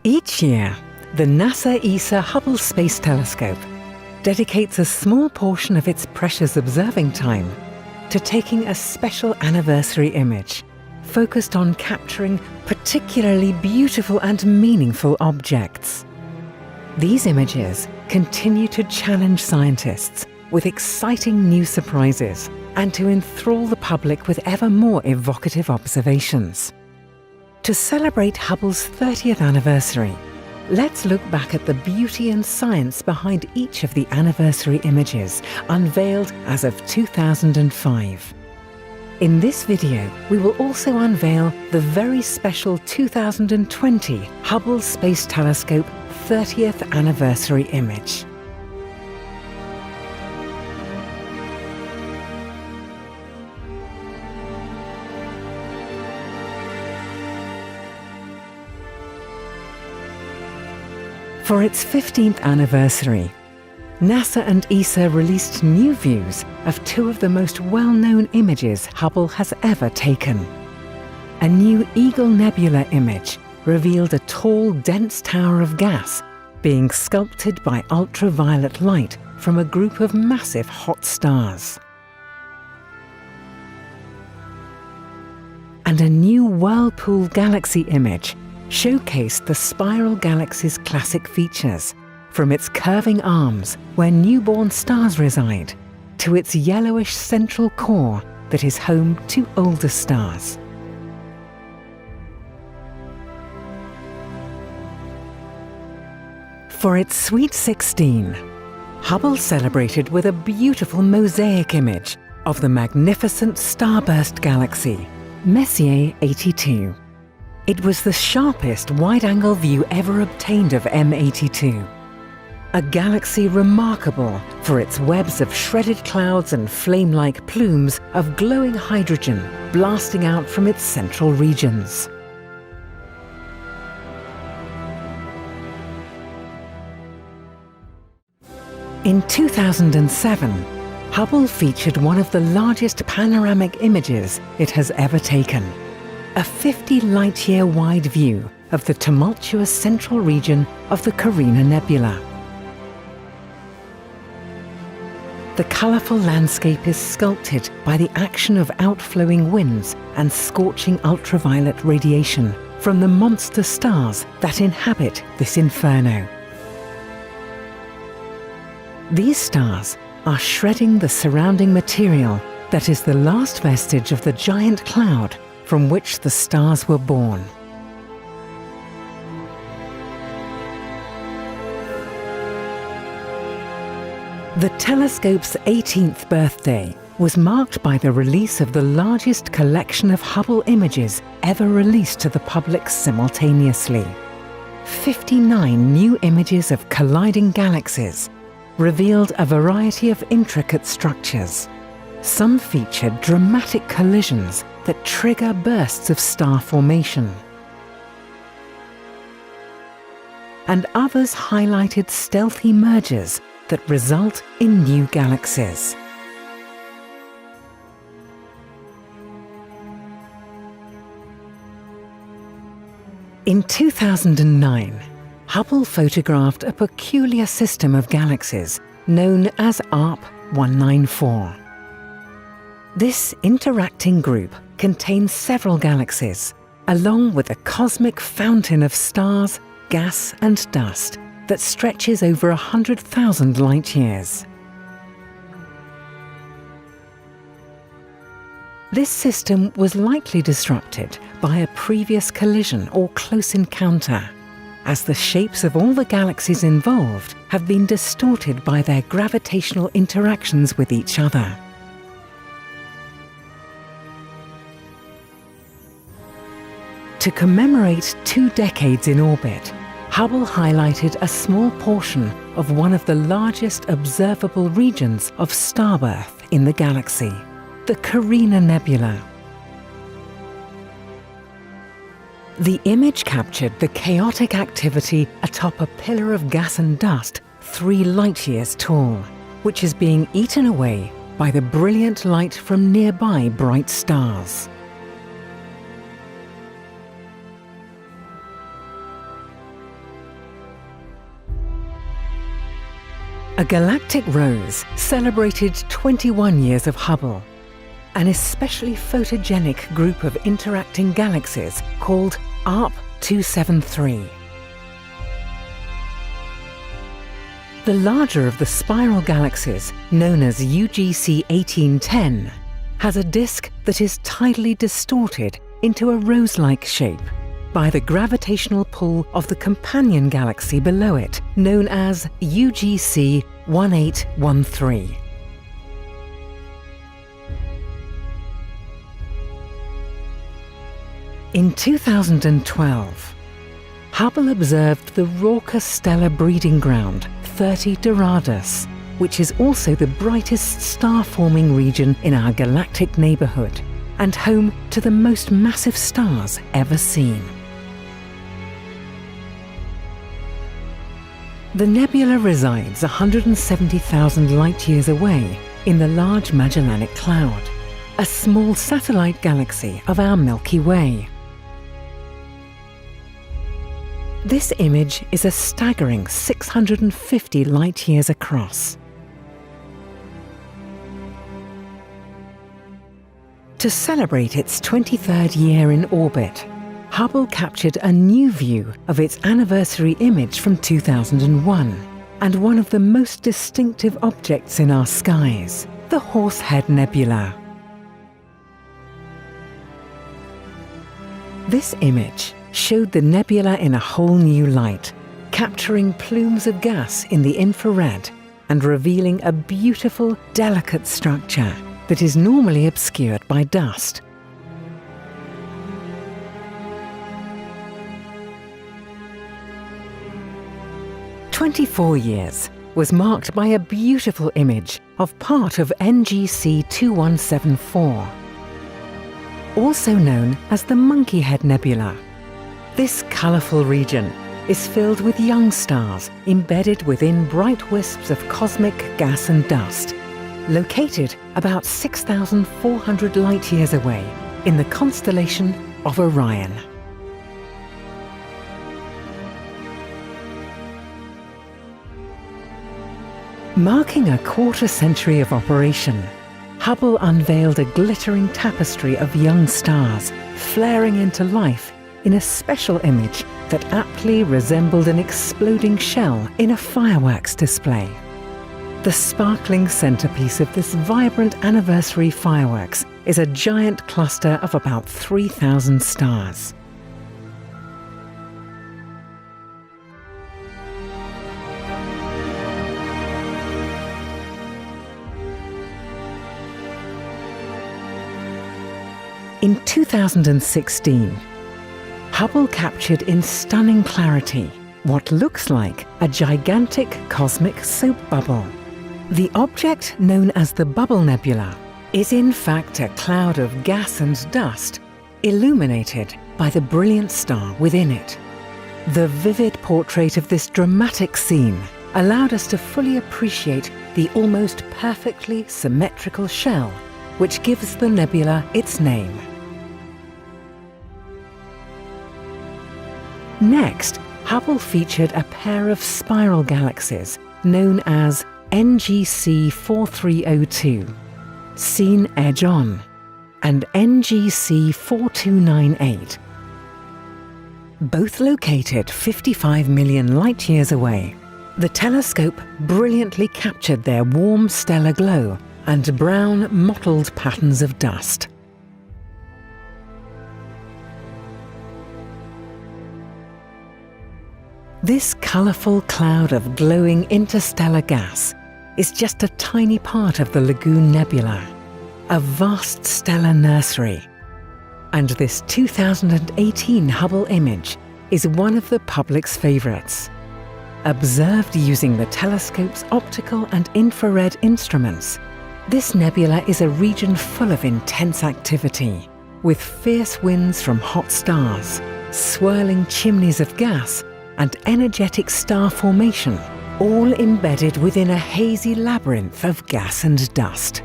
Each year, the NASA ESA Hubble Space Telescope dedicates a small portion of its precious observing time to taking a special anniversary image focused on capturing particularly beautiful and meaningful objects. These images continue to challenge scientists with exciting new surprises and to enthrall the public with ever more evocative observations. To celebrate Hubble's 30th anniversary, let's look back at the beauty and science behind each of the anniversary images unveiled as of 2005. In this video, we will also unveil the very special 2020 Hubble Space Telescope 30th anniversary image. For its 15th anniversary, NASA and ESA released new views of two of the most well-known images Hubble has ever taken. A new Eagle Nebula image revealed a tall, dense tower of gas being sculpted by ultraviolet light from a group of massive hot stars. And a new Whirlpool Galaxy image showcased the spiral galaxy's classic features, from its curving arms where newborn stars reside, to its yellowish central core that is home to older stars. For its Sweet 16, Hubble celebrated with a beautiful mosaic image of the magnificent starburst galaxy, Messier 82. It was the sharpest wide-angle view ever obtained of M82, a galaxy remarkable for its webs of shredded clouds and flame-like plumes of glowing hydrogen blasting out from its central regions. In 2007, Hubble featured one of the largest panoramic images it has ever taken. A 50 light-year wide view of the tumultuous central region of the Carina Nebula. The colourful landscape is sculpted by the action of outflowing winds and scorching ultraviolet radiation from the monster stars that inhabit this inferno. These stars are shredding the surrounding material that is the last vestige of the giant cloud from which the stars were born. The telescope's 18th birthday was marked by the release of the largest collection of Hubble images ever released to the public simultaneously. 59 new images of colliding galaxies revealed a variety of intricate structures. Some featured dramatic collisions that trigger bursts of star formation. And others highlighted stealthy mergers that result in new galaxies. In 2009, Hubble photographed a peculiar system of galaxies known as ARP 194. This interacting group contains several galaxies, along with a cosmic fountain of stars, gas and dust that stretches over 100,000 light-years. This system was likely disrupted by a previous collision or close encounter, as the shapes of all the galaxies involved have been distorted by their gravitational interactions with each other. To commemorate 2 decades in orbit, Hubble highlighted a small portion of one of the largest observable regions of starbirth in the galaxy, the Carina Nebula. The image captured the chaotic activity atop a pillar of gas and dust 3 light-years tall, which is being eaten away by the brilliant light from nearby bright stars. A galactic rose celebrated 21 years of Hubble, an especially photogenic group of interacting galaxies called ARP 273. The larger of the spiral galaxies, known as UGC 1810, has a disk that is tidally distorted into a rose-like shape by the gravitational pull of the companion galaxy below it, known as UGC 1813. In 2012, Hubble observed the raucous stellar breeding ground 30 Doradus, which is also the brightest star-forming region in our galactic neighborhood and home to the most massive stars ever seen. The nebula resides 170,000 light-years away in the Large Magellanic Cloud, a small satellite galaxy of our Milky Way. This image is a staggering 650 light-years across. To celebrate its 23rd year in orbit, Hubble captured a new view of its anniversary image from 2001, and one of the most distinctive objects in our skies, the Horsehead Nebula. This image showed the nebula in a whole new light, capturing plumes of gas in the infrared and revealing a beautiful, delicate structure that is normally obscured by dust. "24 years was marked by a beautiful image of part of NGC 2174, also known as the Monkey Head Nebula. This colourful region is filled with young stars embedded within bright wisps of cosmic gas and dust, located about 6,400 light-years away in the constellation of Orion. Marking a quarter-century of operation, Hubble unveiled a glittering tapestry of young stars flaring into life in a special image that aptly resembled an exploding shell in a fireworks display. The sparkling centerpiece of this vibrant anniversary fireworks is a giant cluster of about 3,000 stars. In 2016, Hubble captured in stunning clarity what looks like a gigantic cosmic soap bubble. The object known as the Bubble Nebula is in fact a cloud of gas and dust illuminated by the brilliant star within it. The vivid portrait of this dramatic scene allowed us to fully appreciate the almost perfectly symmetrical shell which gives the nebula its name. Next, Hubble featured a pair of spiral galaxies known as NGC 4302, seen edge-on, and NGC 4298. Both located 55 million light-years away, the telescope brilliantly captured their warm stellar glow and brown mottled patterns of dust. This colourful cloud of glowing interstellar gas is just a tiny part of the Lagoon Nebula, a vast stellar nursery. And this 2018 Hubble image is one of the public's favourites. Observed using the telescope's optical and infrared instruments, this nebula is a region full of intense activity, with fierce winds from hot stars, swirling chimneys of gas, and energetic star formation, all embedded within a hazy labyrinth of gas and dust.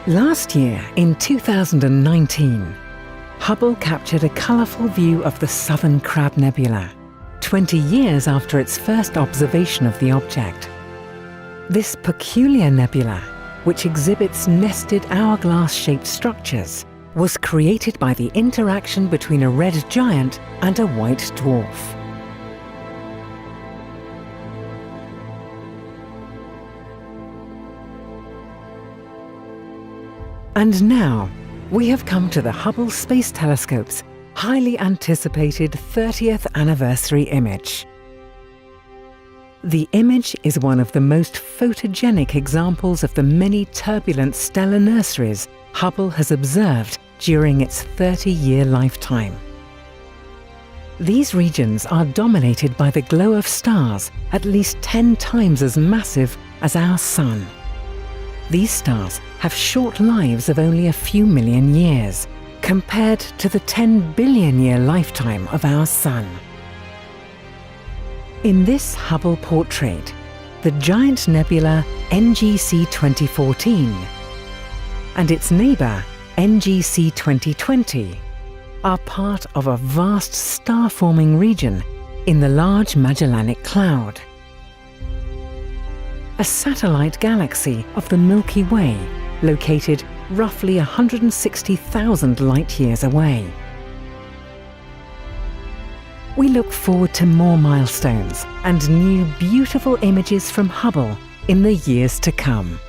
Last year, in 2019, Hubble captured a colourful view of the Southern Crab Nebula, 20 years after its first observation of the object. This peculiar nebula, which exhibits nested hourglass-shaped structures, was created by the interaction between a red giant and a white dwarf. And now, we have come to the Hubble Space Telescope's highly anticipated 30th anniversary image. The image is one of the most photogenic examples of the many turbulent stellar nurseries Hubble has observed during its 30-year lifetime. These regions are dominated by the glow of stars at least 10 times as massive as our Sun. These stars have short lives of only a few million years, compared to the 10 billion-year lifetime of our Sun. In this Hubble portrait, the giant nebula NGC 2014 and its neighbour NGC 2020 are part of a vast star-forming region in the Large Magellanic Cloud, a satellite galaxy of the Milky Way located roughly 160,000 light-years away. We look forward to more milestones and new beautiful images from Hubble in the years to come.